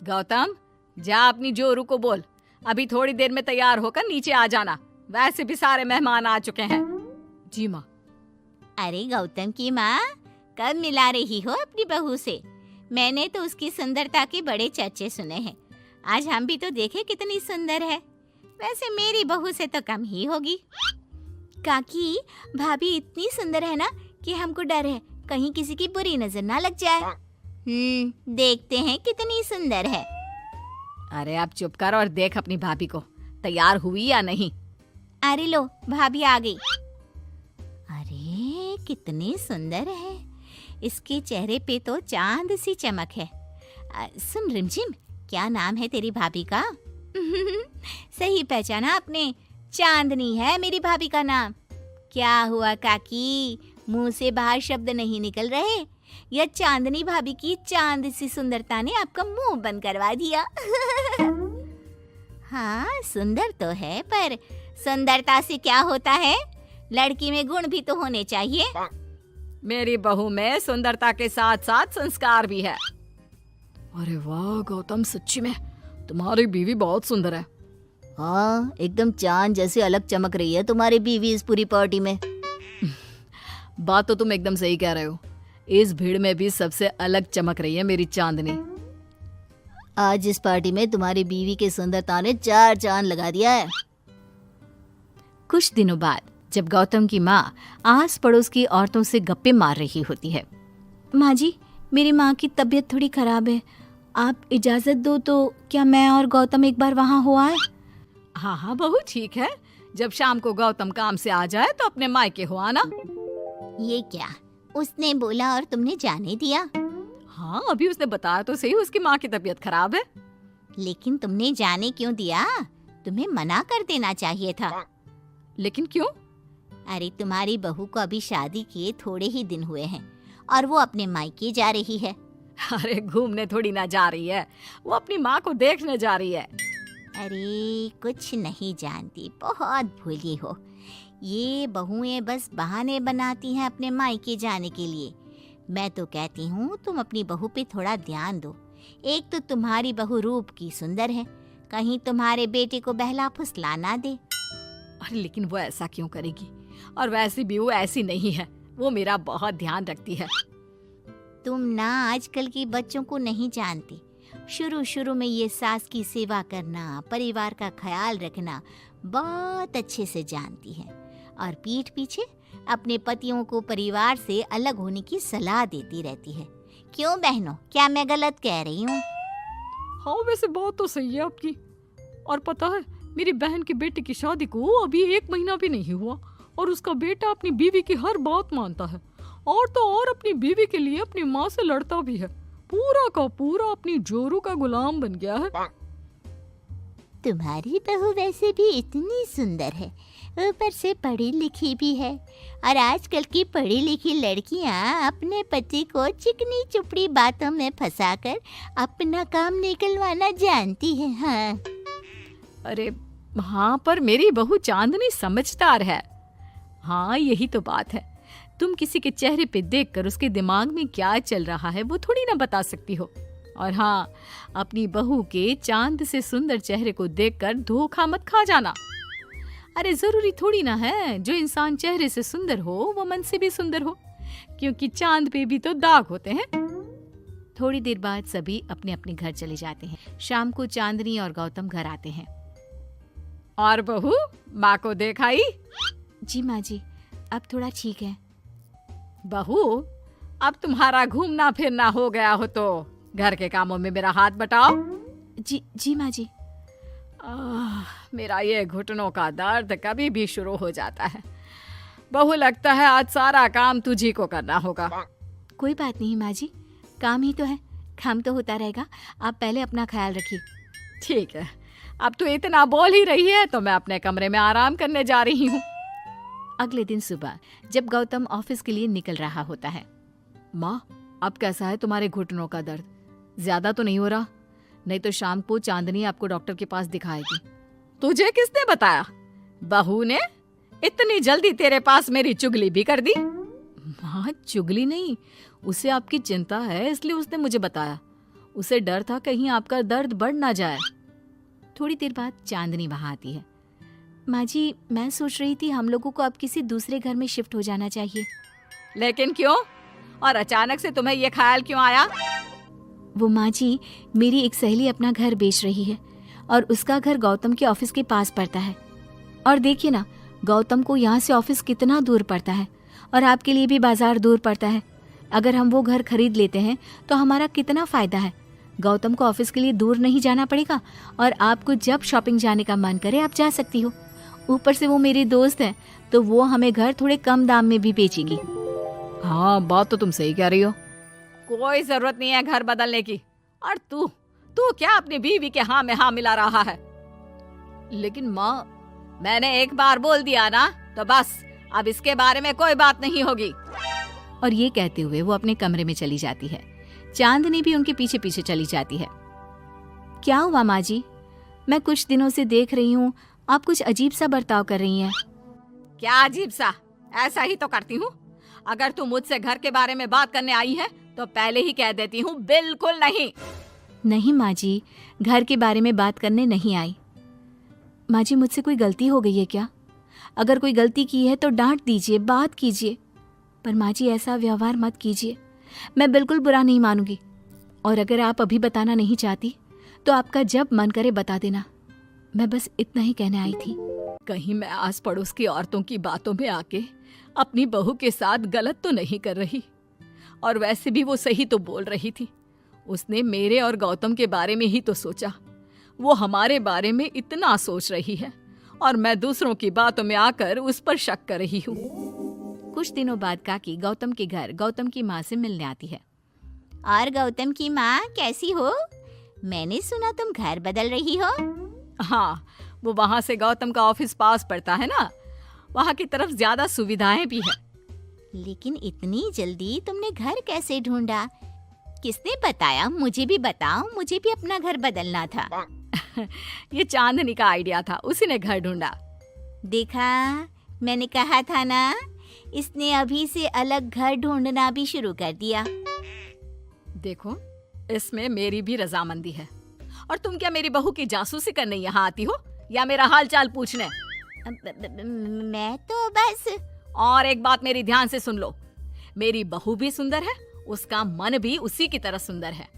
गौतम, जा अपनी जोरू को बोल, अभी थोड़ी देर में तैयार होकर नीचे आ जाना। वैसे भी सारे मेहमान आ चुके हैं। जी माँ। अरे गौतम की माँ, कब मिला रही हो अपनी बहू से? मैंने तो उसकी सुंदरता के बड़े चर्चे सुने हैं। आज हम भी तो देखे कितनी सुंदर है। वैसे मेरी बहू से तो कम ही होगी। काकी, भाभी इतनी सुंदर है ना कि हमको डर है कहीं किसी की बुरी नजर ना लग जाए। देखते हैं कितनी सुंदर है। अरे आप चुप कर और देख अपनी भाभी को, तैयार हुई या नहीं। अरे लो, भाभी आ गई। अरे कितनी सुंदर है, इसके चेहरे पे तो चांद सी चमक है। सुन रिमझिम, क्या नाम है तेरी भाभी का? सही पहचाना आपने, चांदनी है मेरी भाभी का नाम। क्या हुआ काकी, मुंह से बाहर शब्द नहीं निकल रहे? या चांदनी भाभी की चांद सी सुंदरता ने आपका मुंह बंद करवा दिया? हाँ, सुंदर तो है, पर सुंदरता से क्या होता है? लड़की में गुण भी तो होने चाहिए। मेरी बहू में सुंदरता के साथ साथ संस्कार भी है। अरे वाह गौतम, सच्ची में तुम्हारी बीवी बहुत सुंदर है। हाँ, एकदम चांद जैसे अलग चमक रही है तुम्हारी बीवी इस पूरी पार्टी में। बात तो तुम एकदम सही कह रहे हो। इस भीड़ में भी सबसे अलग चमक रही है मेरी चांदनी। आज इस पार्टी में तुम्हारी बीवी की सुंदरता ने 4 चांद लगा दिया है। कुछ दिनों बाद जब गौतम की माँ आस पड़ोस की औरतों से गप्पे मार रही होती है। माँ जी, मेरी माँ की तबीयत थोड़ी खराब है, आप इजाजत दो तो क्या मैं और गौतम एक बार वहाँ हो आए? हाँ हाँ बहू, ठीक है। जब शाम को गौतम काम से आ जाए तो अपने मायके हो आना। ये क्या, उसने बोला और तुमने जाने दिया? हाँ, अभी उसने बताया तो सही, उसकी माँ की तबीयत खराब है। लेकिन तुमने जाने क्यों दिया? तुम्हें मना कर देना चाहिए था। लेकिन क्यों? अरे तुम्हारी बहू को अभी शादी किए थोड़े ही दिन हुए हैं और वो अपने मायके जा रही है। अरे घूमने थोड़ी ना जा रही है, वो अपनी माँ को देखने जा रही है। अरे कुछ नहीं जानती, बहुत भोली हो। ये बहुएं बस बहाने बनाती हैं अपने मायके जाने के लिए। मैं तो कहती हूँ तुम अपनी बहू पे थोड़ा ध्यान दो। एक तो तुम्हारी बहू रूप की सुंदर है, कहीं तुम्हारे बेटे को बहला फुसला ना दे। अरे लेकिन वो ऐसा क्यों करेगी? और वैसे भी वो ऐसी नहीं है, वो मेरा बहुत ध्यान रखती है। तुम ना आजकल के बच्चों को नहीं जानती। शुरू शुरू में ये सास की सेवा करना, परिवार का ख्याल रखना बहुत अच्छे से जानती है और पीठ पीछे अपने पतियों को परिवार से अलग होने की सलाह देती रहती है। क्यों बहनों, क्या मैं गलत कह रही हूँ? हाँ वैसे बात तो सही है आपकी। और पता है, मेरी बहन की बेटी की शादी को अभी 1 महीना भी नहीं हुआ और उसका बेटा अपनी बीवी की हर बात मानता है। और तो और अपनी बीवी के लिए अपनी माँ से लड़ता भी है। पूरा का पूरा अपनी जोरू का गुलाम बन गया है। तुम्हारी बहू वैसे भी इतनी सुंदर है, ऊपर से पढ़ी लिखी भी है। और आजकल की पढ़ी लिखी लड़कियां अपने पति को चिकनी चुपड़ी बातों में फंसाकर अपना काम निकलवाना जानती है। हाँ। अरे हाँ, पर मेरी बहू चांदनी समझदार है। हाँ यही तो बात है। तुम किसी के चेहरे पे देखकर उसके दिमाग में क्या चल रहा है वो थोड़ी ना बता सकती हो। और हाँ, अपनी बहू के चांद से सुंदर चेहरे को देखकर धोखा मत खा जाना। अरे जरूरी थोड़ी ना है जो इंसान चेहरे से सुंदर हो वो मन से भी सुंदर हो, क्योंकि चांद पे भी तो दाग होते हैं। थोड़ी देर बाद सभी अपने अपने घर चले जाते हैं। शाम को चांदनी और गौतम घर आते हैं। और बहू, माँ को देखाई? जी माँ जी, अब थोड़ा ठीक है। बहू, अब तुम्हारा घूमना फिरना हो गया हो तो घर के कामों में मेरा हाथ बटाओ। जी माँ जी। मेरा ये घुटनों का दर्द कभी भी शुरू हो जाता है। बहू, लगता है आज सारा काम तुझी को करना होगा। कोई बात नहीं माँ जी, काम ही तो है, काम तो होता रहेगा। आप पहले अपना ख्याल रखिए। ठीक है, अब तो इतना बोल ही रही है तो मैं अपने कमरे में आराम करने जा रही हूँ। अगले दिन सुबह जब गौतम ऑफिस के लिए निकल रहा होता है। माँ, अब कैसा है तुम्हारे घुटनों का दर्द? ज्यादा तो नहीं हो रहा? नहीं तो शाम को चांदनी आपको डॉक्टर के पास दिखाएगी। तुझे किसने बताया? बहू ने इतनी जल्दी तेरे पास मेरी चुगली भी कर दी? माँ, चुगली नहीं, उसे आपकी चिंता है इसलिए उसने मुझे बताया। उसे डर था कहीं आपका दर्द बढ़ ना जाए। थोड़ी देर बाद चांदनी वहां आती है। माँ जी, मैं सोच रही थी हम लोगों को अब किसी दूसरे घर में शिफ्ट हो जाना चाहिए। लेकिन क्यों? और अचानक से तुम्हें ये ख्याल क्यों आया? वो माँ जी, मेरी एक सहेली अपना घर बेच रही है और उसका घर गौतम के ऑफिस के पास पड़ता है। और देखिए ना, गौतम को यहाँ से ऑफिस कितना दूर पड़ता है और आपके लिए भी बाजार दूर पड़ता है। अगर हम वो घर खरीद लेते हैं तो हमारा कितना फायदा है। गौतम को ऑफिस के लिए दूर नहीं जाना पड़ेगा और आपको जब शॉपिंग जाने का मन करे आप जा सकती हो। ऊपर से वो मेरी दोस्त है तो वो हमें घर थोड़े कम दाम में भी बेचेगी। हाँ, बात तो तुम सही कह रही हो। कोई जरूरत नहीं है घर बदलने की। और तू क्या अपनी बीवी के हाँ में हाँ मिला रहा है? लेकिन माँ, मैंने एक बार बोल दिया ना, तो बस अब इसके बारे में कोई बात नहीं होगी। और ये कहते हुए वो अपने कमरे में चली जाती है। चांदनी भी उनके पीछे पीछे चली जाती है। क्या हुआ माँ जी? मैं कुछ दिनों से देख रही हूँ आप कुछ अजीब सा बर्ताव कर रही हैं। क्या अजीब सा? ऐसा ही तो करती हूँ। अगर तू मुझसे घर के बारे में बात करने आई है तो पहले ही कह देती हूँ, बिल्कुल नहीं। नहीं माँ जी, घर के बारे में बात करने नहीं आई। माँ जी, मुझसे कोई गलती हो गई है क्या? अगर कोई गलती की है तो डांट दीजिए, बात कीजिए। पर माँ जी, ऐसा व्यवहार मत कीजिए। मैं बिल्कुल बुरा नहीं मानूंगी। और अगर आप अभी बताना नहीं चाहती तो आपका जब मन करे बता देना। मैं बस इतना ही कहने आई थी। कहीं मैं आस पड़ोस की औरतों की बातों में आके अपनी बहू के साथ गलत तो नहीं कर रही? और वैसे भी वो सही तो बोल रही थी। उसने मेरे और गौतम के बारे में ही तो सोचा। वो हमारे बारे में इतना सोच रही है और मैं दूसरों की बातों में आकर उस पर शक कर रही हूँ। कुछ दिनों बाद काकी गौतम के घर गौतम की माँ से मिलने आती है। और गौतम की माँ, कैसी हो? मैंने सुना तुम घर बदल रही हो। हाँ, वो वहाँ से गौतम का ऑफिस पास पड़ता है ना, वहाँ की तरफ ज्यादा सुविधाएं भी है। लेकिन इतनी जल्दी तुमने घर कैसे ढूंढा? किसने बताया? मुझे भी बताओ, मुझे भी अपना घर बदलना था। ये चांदनी का आइडिया था, उसी ने घर ढूंढा। देखा, मैंने कहा था ना, इसने अभी से अलग घर ढूंढना भी शुरू कर दिया। देखो, इसमें मेरी भी रजामंदी है। और तुम क्या मेरी बहू की जासूसी करने यहाँ आती हो या मेरा हाल चाल पूछने? मैं तो बस। और एक बात मेरी ध्यान से सुन लो, मेरी बहू भी सुंदर है, उसका मन भी उसी की तरह सुंदर है।